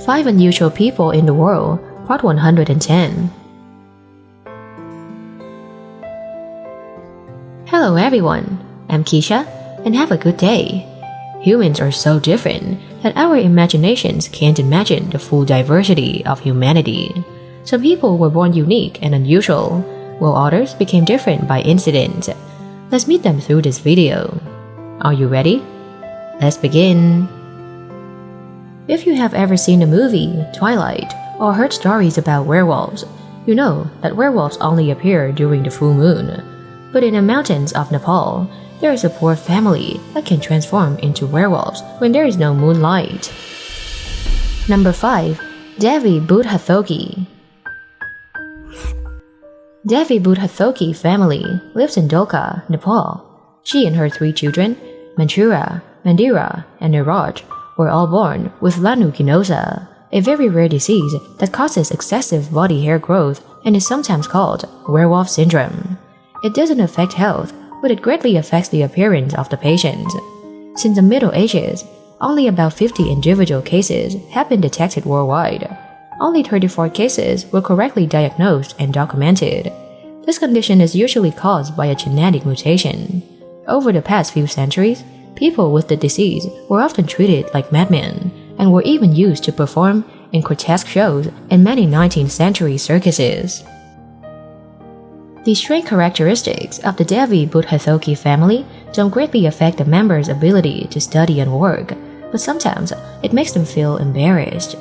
5 Unusual People in the World, Part 110. Hello everyone, I'm Keisha, and have a good day. Humans are so different that our imaginations can't imagine the full diversity of humanity. Some people were born unique and unusual, while others became different by incident. Let's meet them through this video. Are you ready? Let's begin. If you have ever seen the movie Twilight or heard stories about werewolves, you know that werewolves only appear during the full moon. But in the mountains of Nepal, there is a poor family that can transform into werewolves when there is no moonlight. Number 5. Devi Budhathoki. Devi Budhathoki family lives in Dhoka, Nepal. She and her 3 children, Manchura, Mandira, and Niraj, were all born with lanuginosa, a very rare disease that causes excessive body hair growth and is sometimes called werewolf syndrome. It doesn't affect health, but it greatly affects the appearance of the patient. Since the Middle Ages, only about 50 individual cases have been detected worldwide. Only 34 cases were correctly diagnosed and documented. This condition is usually caused by a genetic mutation. Over the past few centuries, people with the disease were often treated like madmen and were even used to perform in grotesque shows in many 19th century circuses. The strange characteristics of the Devi Budhathoki family don't greatly affect the members' ability to study and work, but sometimes it makes them feel embarrassed.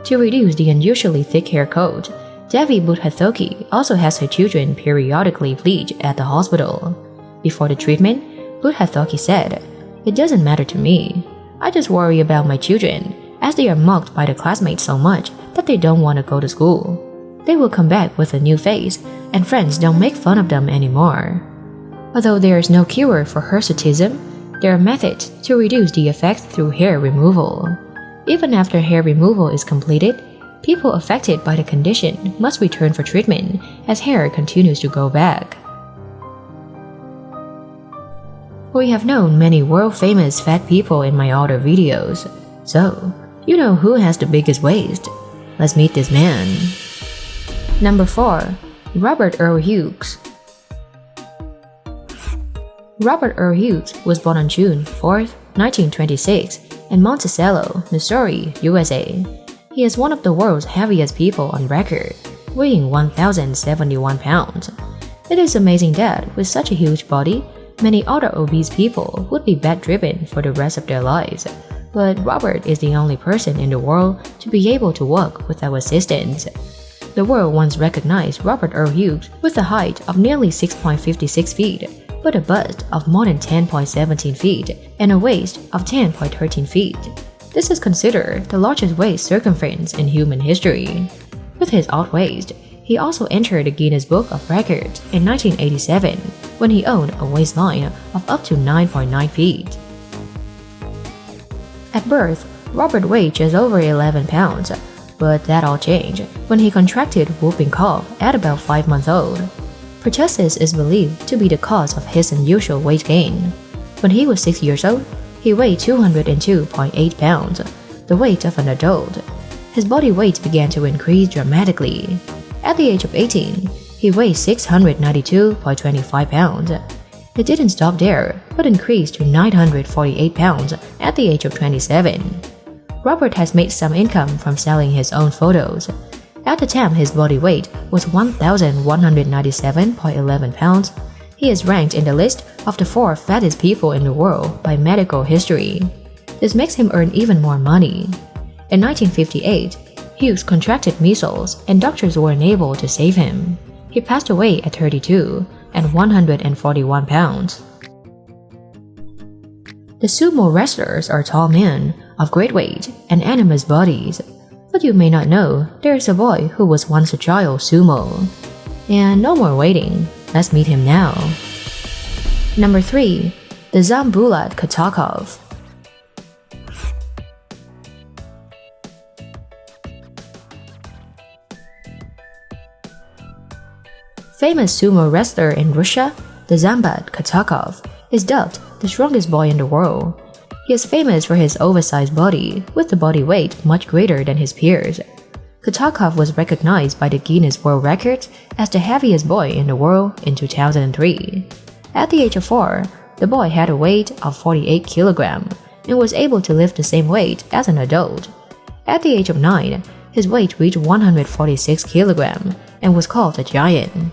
To reduce the unusually thick hair coat, Devi Budhathoki also has her children periodically bleach at the hospital. Before the treatment, Budhathoki said, "It doesn't matter to me. I just worry about my children, as they are mocked by the classmates so much that they don't want to go to school. They will come back with a new face, and friends don't make fun of them anymore." Although there is no cure for hirsutism, there are methods to reduce the effect through hair removal. Even after hair removal is completed, people affected by the condition must return for treatment as hair continues to grow back. We have known many world-famous fat people in my other videos, so you know who has the biggest waist. Let's meet this man. Number 4. Robert Earl Hughes. Robert Earl Hughes was born on June 4, 1926 in Monticello, Missouri, USA. He is one of the world's heaviest people on record, weighing 1,071 pounds. It is amazing that with such a huge body, many other obese people would be bedridden for the rest of their lives, but Robert is the only person in the world to be able to walk without assistance. The world once recognized Robert Earl Hughes with a height of nearly 6.56 feet, but a bust of more than 10.17 feet and a waist of 10.13 feet. This is considered the largest waist circumference in human history. With his odd waist, he also entered the Guinness Book of Records in 1987 when he owned a waistline of up to 9.9 feet. At birth, Robert weighed just over 11 pounds, but that all changed when he contracted whooping cough at about 5 months old. Pertussis is believed to be the cause of his unusual weight gain. When he was 6 years old, he weighed 202.8 pounds, the weight of an adult. His body weight began to increase dramatically. At the age of 18, he weighed 692.25 pounds. It didn't stop there, but increased to 948 pounds at the age of 27. Robert has made some income from selling his own photos. At the time his body weight was 1,197.11 pounds, he is ranked in the list of the 4 fattest people in the world by Medical History. This makes him earn even more money. In 1958, Hughes contracted measles and doctors were unable to save him. He passed away at 32 and 141 pounds. The sumo wrestlers are tall men of great weight and enormous bodies, but you may not know there is a boy who was once a child sumo. And no more waiting, let's meet him now. Number 3. The Dzambulat Katakov. Famous sumo wrestler in Russia, the Dzambulat Katakov, is dubbed the strongest boy in the world. He is famous for his oversized body, with the body weight much greater than his peers. Katakov was recognized by the Guinness World Records as the heaviest boy in the world in 2003. At the age of 4, the boy had a weight of 48 kilograms and was able to lift the same weight as an adult. At the age of 9, his weight reached 146 kilograms and was called a giant.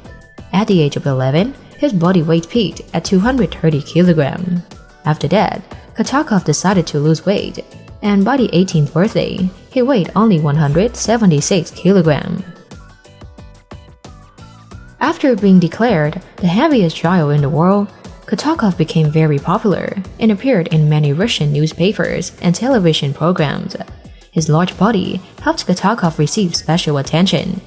At the age of 11, his body weight peaked at 230 kilograms. After that, Katakov decided to lose weight, and by the 18th birthday, he weighed only 176 kilograms. After being declared the heaviest child in the world, Katakov became very popular and appeared in many Russian newspapers and television programs. His large body helped Katakov receive special attention.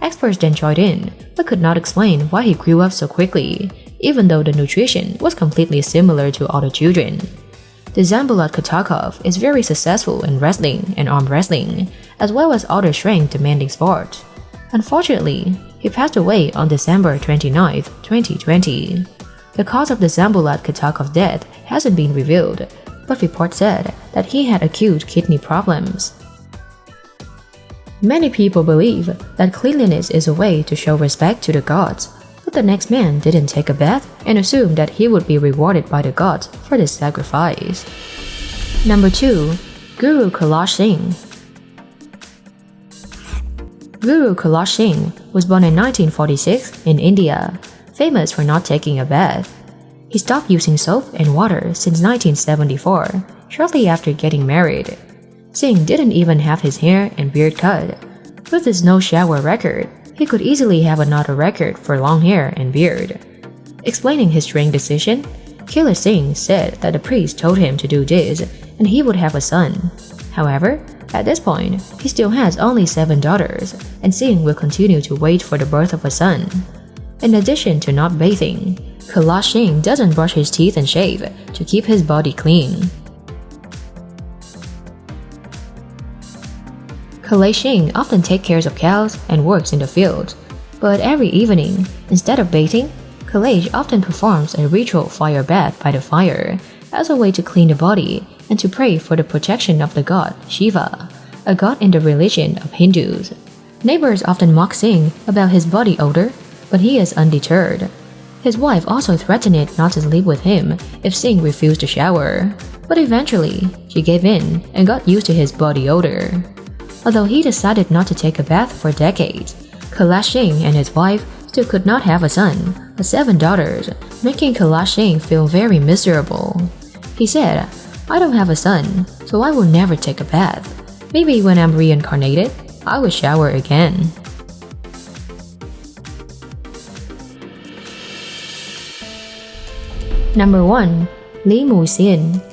Experts then joined in, but could not explain why he grew up so quickly, even though the nutrition was completely similar to other children. The Dzhanbulat Katakov is very successful in wrestling and arm wrestling, as well as other strength-demanding sports. Unfortunately, he passed away on December 29, 2020. The cause of the Dzhanbulat Katakov's death hasn't been revealed, but reports said that he had acute kidney problems. Many people believe that cleanliness is a way to show respect to the gods, but the next man didn't take a bath and assumed that he would be rewarded by the gods for this sacrifice. Number 2. Guru Kailash Singh. Guru Kailash Singh was born in 1946 in India, famous for not taking a bath. He stopped using soap and water since 1974, shortly after getting married. Singh didn't even have his hair and beard cut. With his no shower record, he could easily have another record for long hair and beard. Explaining his strange decision, Kailash Singh said that the priest told him to do this and he would have a son. However, at this point, he still has only 7 daughters, and Singh will continue to wait for the birth of a son. In addition to not bathing, Kailash Singh doesn't brush his teeth and shave to keep his body clean. Kailash Singh often takes care of cows and works in the fields, but every evening, instead of bathing, Kailash often performs a ritual fire bath by the fire as a way to clean the body and to pray for the protection of the god Shiva, a god in the religion of Hindus. Neighbors often mock Singh about his body odor, but he is undeterred. His wife also threatened not to sleep with him if Singh refused to shower, but eventually, she gave in and got used to his body odor. Although he decided not to take a bath for decades, Kailash Singh and his wife still could not have a son, but 7 daughters, making Kailash Singh feel very miserable. He said, "I don't have a son, so I will never take a bath. Maybe when I'm reincarnated, I will shower again." Number 1. Li Muxian.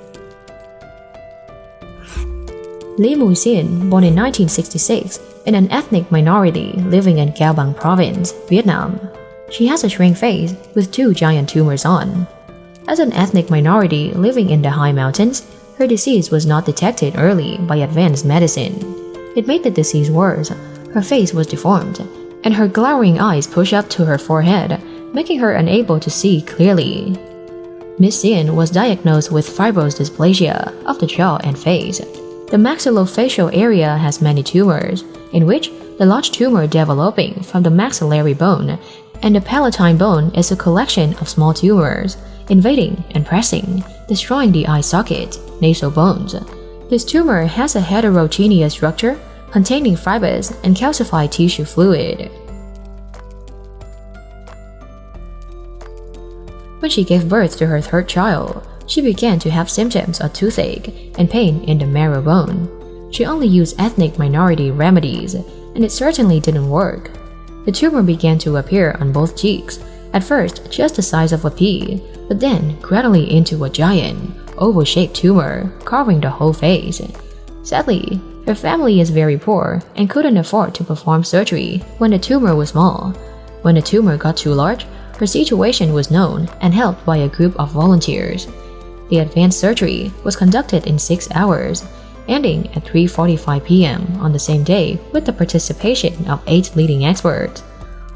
Li Muxian, born in 1966, in an ethnic minority living in Cao Bang Province, Vietnam. She has a shrink face with 2 giant tumors on. As an ethnic minority living in the high mountains, her disease was not detected early by advanced medicine. It made the disease worse. Her face was deformed, and her glowering eyes pushed up to her forehead, making her unable to see clearly. Miss Xian was diagnosed with fibrous dysplasia of the jaw and face. The maxillofacial area has many tumors, in which the large tumor developing from the maxillary bone and the palatine bone is a collection of small tumors, invading and pressing, destroying the eye socket, nasal bones. This tumor has a heterogeneous structure containing fibers and calcified tissue fluid. When she gave birth to her 3rd child, she began to have symptoms of toothache and pain in the marrow bone. She only used ethnic minority remedies, and it certainly didn't work. The tumor began to appear on both cheeks, at first just the size of a pea, but then gradually into a giant, oval-shaped tumor covering the whole face. Sadly, her family is very poor and couldn't afford to perform surgery when the tumor was small. When the tumor got too large, her situation was known and helped by a group of volunteers. The advanced surgery was conducted in 6 hours, ending at 3:45 p.m. on the same day with the participation of 8 leading experts.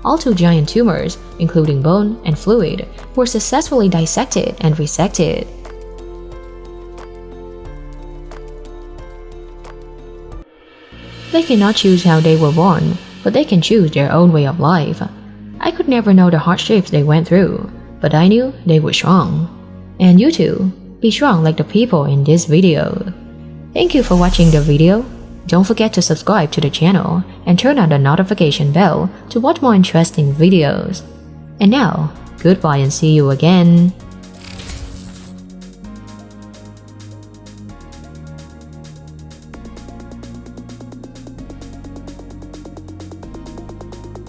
All 2 giant tumors, including bone and fluid, were successfully dissected and resected. They cannot choose how they were born, but they can choose their own way of life. I could never know the hardships they went through, but I knew they were strong. And you too, be strong like the people in this video. Thank you for watching the video. Don't forget to subscribe to the channel and turn on the notification bell to watch more interesting videos. And now, goodbye and see you again.